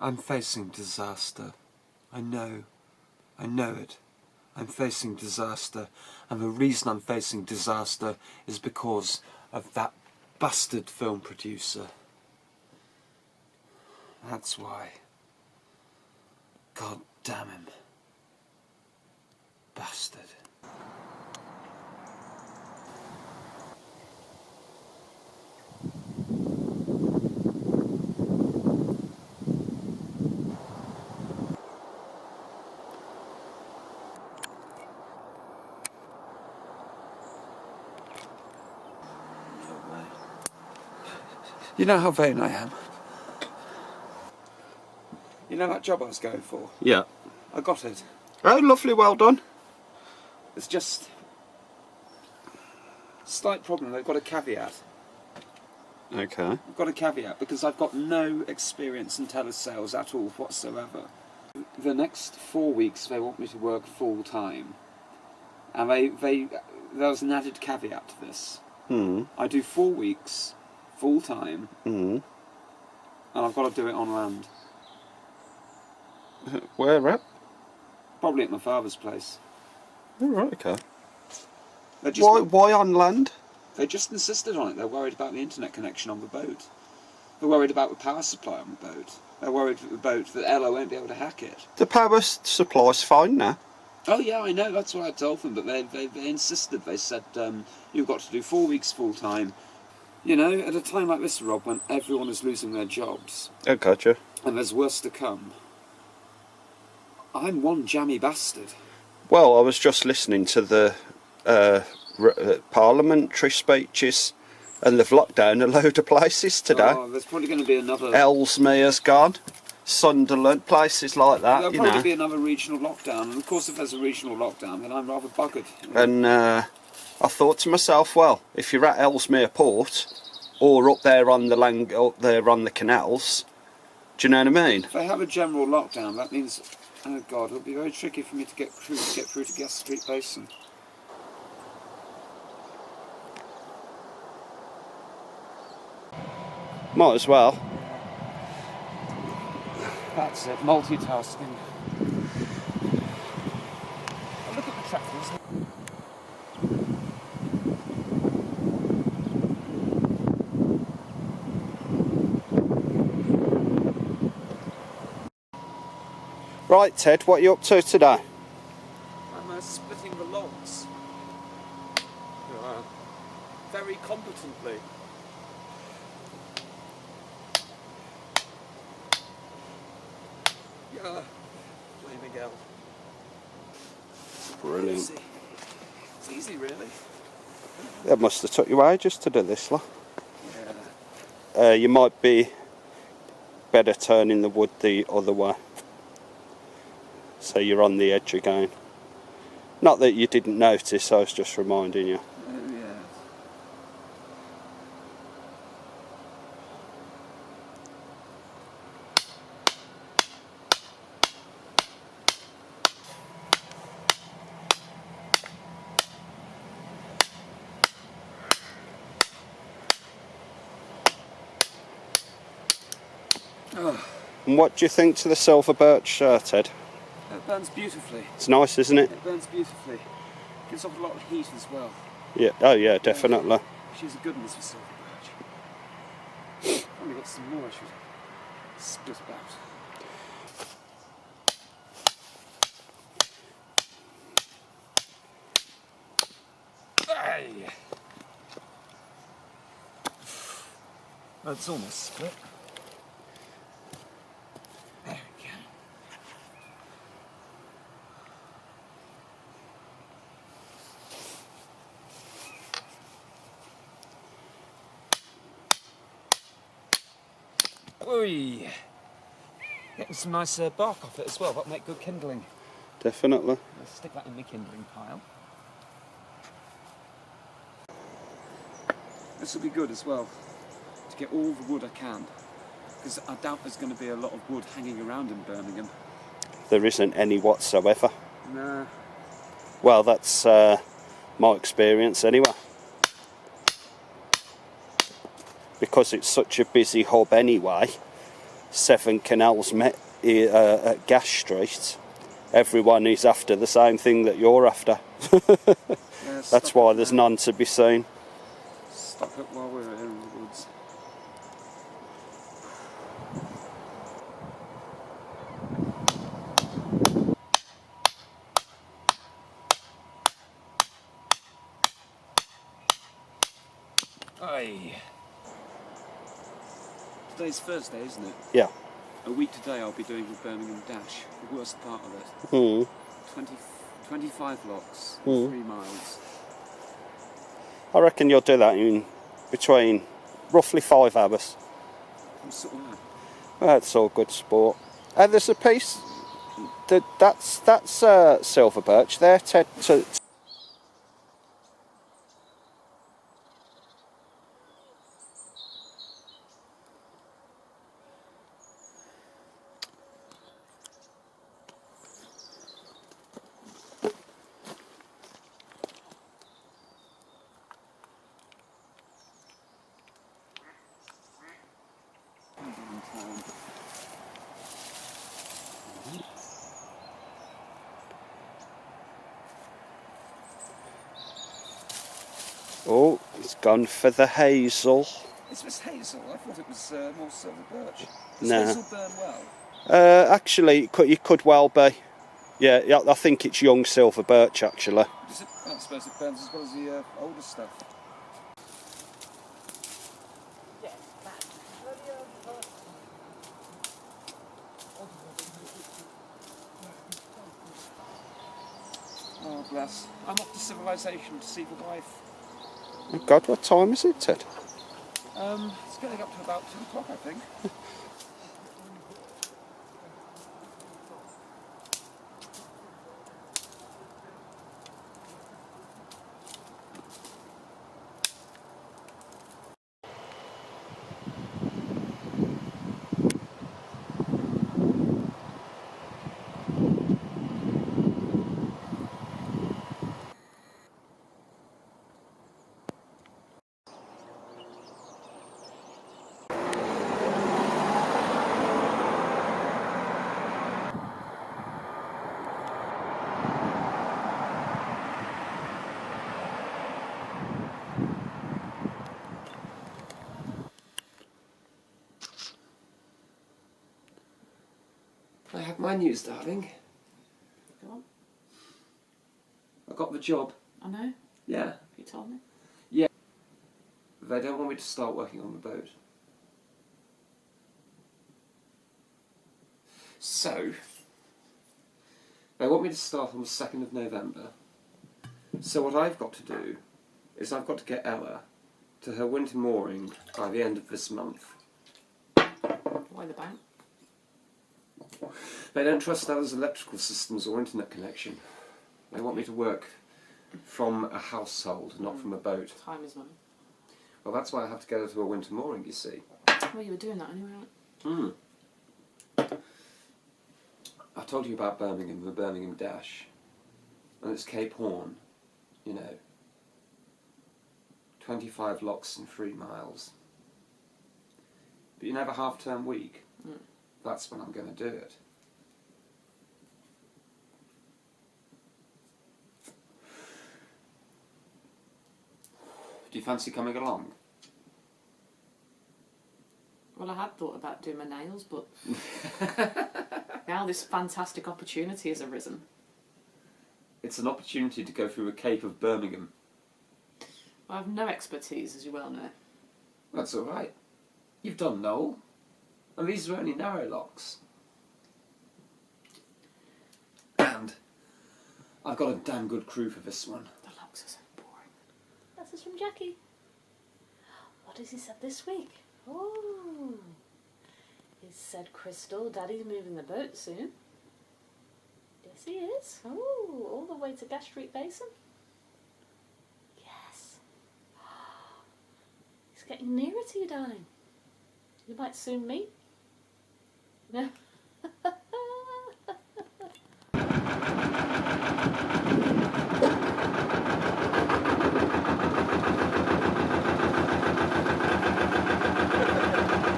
I'm facing disaster. I know it. I'm facing disaster, and the reason I'm facing disaster is because of that bastard film producer. That's why. God damn him. Bastard. You know how vain I am? You know that job I was going for? Yeah. I got it. Oh, lovely, well done. It's just a slight problem. They've got a caveat. Okay. I've got a caveat because I've got no experience in telesales at all whatsoever. The next 4 weeks they want me to work full time, and there's an added caveat to this. I do 4 weeks full time, and I've got to do it on land. Where at? Probably at my father's place. Oh, right, okay. Why on land? They just insisted on it. They're worried about the internet connection on the boat. They're worried about the power supply on the boat. They're worried that the boat, that Ella won't be able to hack it. The power supply's fine now. Oh yeah, I know, that's what I told them, but they insisted. They said, you've got to do 4 weeks full time. You know, at a time like this, Rob, when everyone is losing their jobs, Oh, gotcha. and there's worse to come, I'm one jammy bastard. Well, I was just listening to the parliamentary speeches, and they've locked down a load of places today. Oh, there's probably going to be another... Ellesmere's gone, Sunderland, places like that, There'll you probably know. be another regional lockdown, and of course if there's a regional lockdown, then I'm rather buggered. And I thought to myself, well, if you're at Ellesmere Port, or up there on the canals, do you know what I mean? If they have a general lockdown, that means, oh God, it'll be very tricky for me to get through to Gas Street Basin. Might as well. That's it, multitasking. Oh, look at the tractors. Right, Ted, what are you up to today? I'm splitting the logs. Very competently. Yeah, Flaming L. Brilliant. Easy. It's easy, really. That must have took you ages to do this, lot. Yeah. You might be better turning the wood the other way, so you're on the edge again. Not that you didn't notice, I was just reminding you. Oh, yeah. Oh, And what do you think to the silver birch, Ted? it burns beautifully. It's nice, isn't it? It burns beautifully. Gives off a lot of heat as well. Yeah. Oh yeah, definitely. She's a good one, for silver birch. Only got some more I should split about. Hey! That's almost split. There we go. Ooh, getting some nice bark off it as well. That'll make good kindling. Definitely. I'll stick that in the kindling pile. This will be good as well, to get all the wood I can, because I doubt there's going to be a lot of wood hanging around in Birmingham. There isn't any whatsoever. Nah. Well, that's my experience anyway. Because it's such a busy hub anyway, 7 canals met at Gas Street, everyone is after the same thing that you're after. Yeah, That's why there's none to be seen. Stop it while we're in the woods. Aye. Today's Thursday, isn't it? Yeah. A week today I'll be doing the Birmingham Dash, the worst part of it. 25 locks, 3 miles. I reckon you'll do that in between roughly 5 hours. What sort of that? That's all good sport. There's a piece that's silver birch there. Oh, it's gone for the hazel. This was hazel. I thought it was more silver birch. Does No. hazel burn well? Actually, it could well be. Yeah, I think it's young silver birch, actually. Does it? I suppose it burns as well as the older stuff. Oh, bless. I'm off to civilization to see the wife. Oh God, what time is it, Ted? It's getting up to about 2 o'clock, I think. I have my news, darling. Go on. I got the job. I know. Yeah. You told me. Yeah. They don't want me to start working on the boat. So, they want me to start on the 2nd of November. So what I've got to do is I've got to get Ella to her winter mooring by the end of this month. Why the bank? They don't trust Ella's electrical systems or internet connection. They want me to work from a household, not from a boat. Time is money. Well, that's why I have to get her to a winter mooring, you see. Well, you were doing that anyway. I told you about Birmingham, the Birmingham Dash. And it's Cape Horn, you know. 25 locks and 3 miles. But you know the half-term week? That's when I'm going to do it. Do you fancy coming along? Well, I had thought about doing my nails, but now this fantastic opportunity has arisen. It's an opportunity to go through the Cape of Birmingham. I have no expertise, as you well know. That's all right. You've done Noel. And these are only narrow locks. And I've got a damn good crew for this one. The locks are so boring. This is from Jackie. What has he said this week? Oh, he said, Crystal, Daddy's moving the boat soon. Yes, he is. Oh, all the way to Gas Street Basin. Yes. He's getting nearer to you, darling. You might soon meet.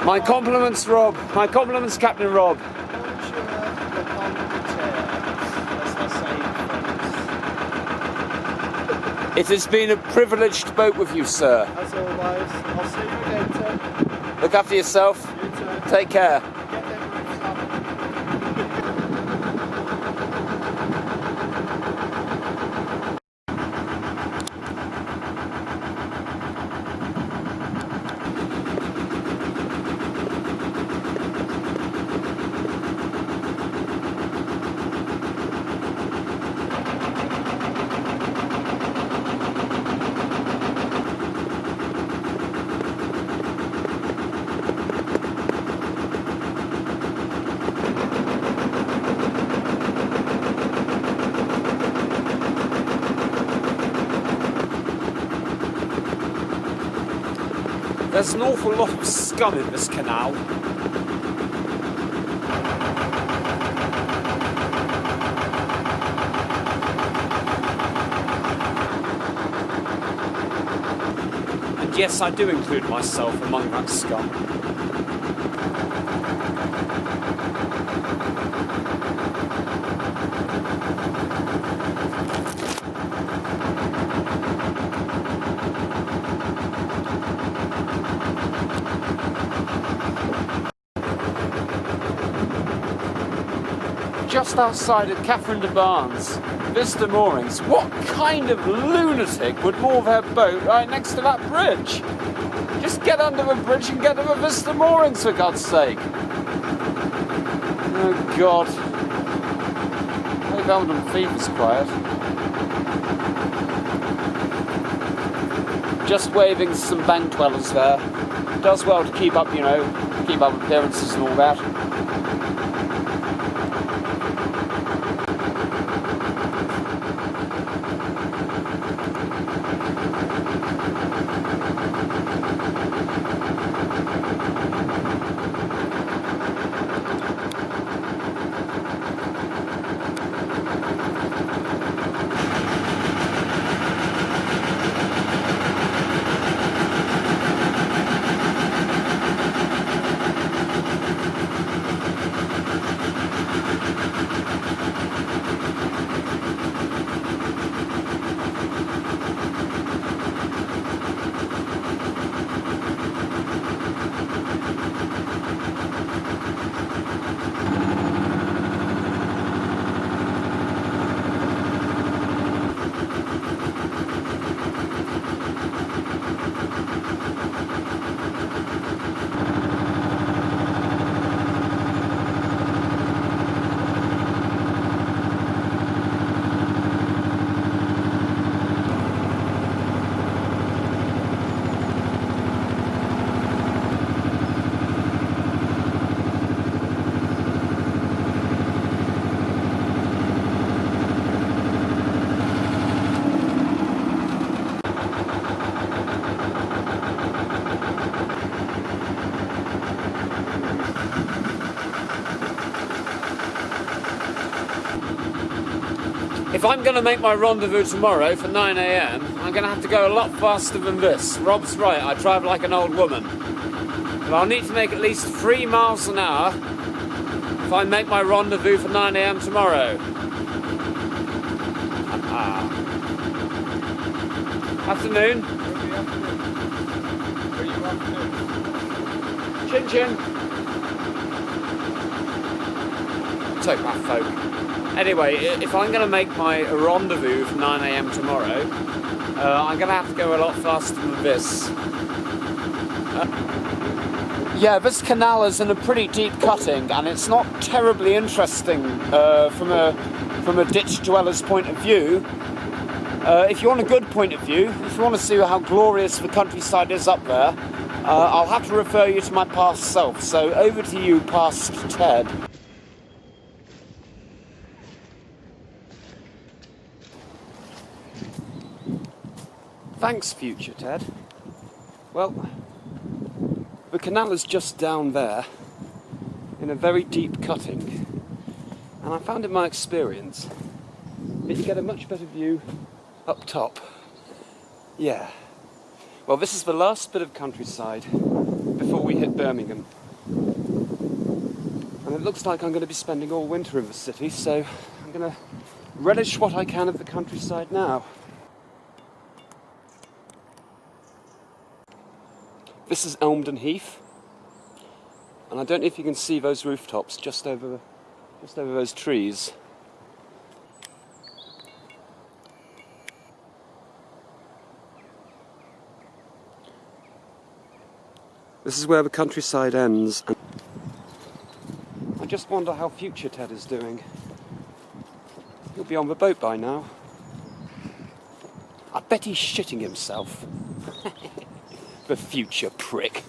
My compliments, Rob. My compliments, Captain Rob. It has been a privileged boat with you, sir. As always, I'll see you again, Tim. Look after yourself. You too. Take care. Get them roofs up. There's an awful lot of scum in this canal. And yes, I do include myself among that scum. Just outside of Catherine de Barnes, Vista Moorings. What kind of lunatic would moor their boat right next to that bridge? Just get under the bridge and get to the Vista Moorings, for God's sake. Oh God. I hope Eldmon Heath is quiet. Just waving some bank dwellers there. Does well to keep up, you know, keep up appearances and all that. If I'm going to make my rendezvous tomorrow for 9 AM, I'm going to have to go a lot faster than this. Rob's right, I drive like an old woman. But I'll need to make at least 3 miles an hour if I make my rendezvous for 9 AM tomorrow. Afternoon. Chin chin. Take that, folk. Anyway, if I'm going to make my rendezvous for 9 AM tomorrow, I'm going to have to go a lot faster than this. Yeah, this canal is in a pretty deep cutting, and it's not terribly interesting from a ditch dweller's point of view. If you want a good point of view, if you want to see how glorious the countryside is up there, I'll have to refer you to my past self. So over to you, past Ted. Thanks, future Ted. Well, the canal is just down there, in a very deep cutting, and I found in my experience that you get a much better view up top. Yeah. Well, this is the last bit of countryside before we hit Birmingham. And it looks like I'm going to be spending all winter in the city, so I'm going to relish what I can of the countryside now. This is Eldmon Heath, and I don't know if you can see those rooftops just over those trees. This is where the countryside ends. I just wonder how future Ted is doing. He'll be on the boat by now. I bet he's shitting himself. The future prick.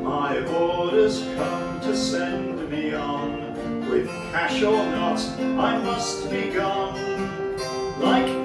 My orders come to send me on. With cash or not, I must be gone. Like